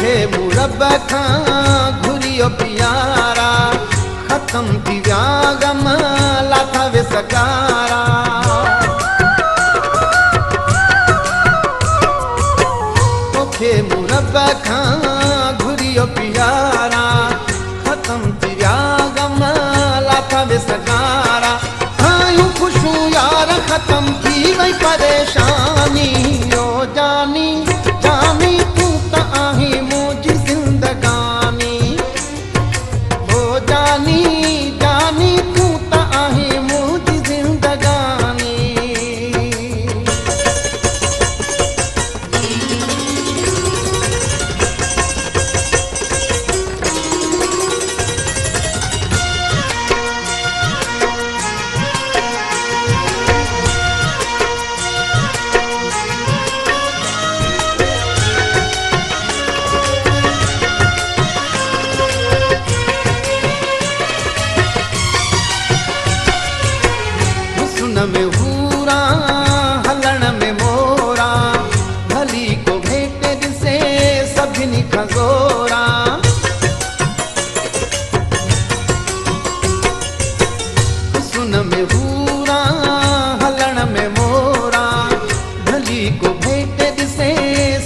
तोखे मुरब खां घुरियो प्यारा, खत्म थी विया गम लाथा वे सकारा। तोखे मुरब खां घुरियो प्यारा, खत्म थी विया गम लाथा वे सकारा। आयूं खुशूं यार खत्म थी वई परेशानी। ओ जानी जानी तू त आही मुंहिंजी ज़िंदगानी। ओ जानी जानी तू त आही मुंहिंजी ज़िंदगानी। में हूरा हलण में मोरा, भली को भेट दिसे सभिनी खगोरा। सुन में हूरा हलण में मोरा, भली को भेट दिसे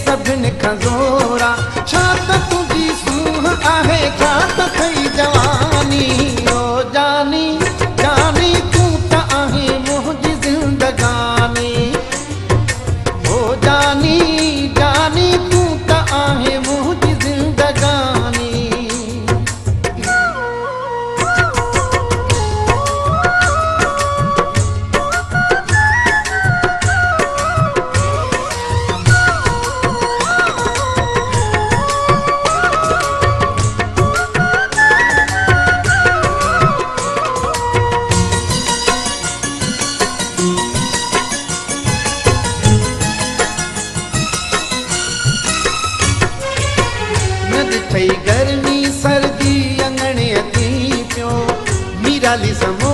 सभिनी खगोरा। छा त तुझी सूह आहे, छा त खई जवानी। ओ जानी जानी तू त आही मुंहिंजी ज़िंदगानी। ओ जानी जानी तू त आही मुंहिंजी ज़िंदगानी। गर्मी सर्दी अंगणे थी पियो, मीराली समो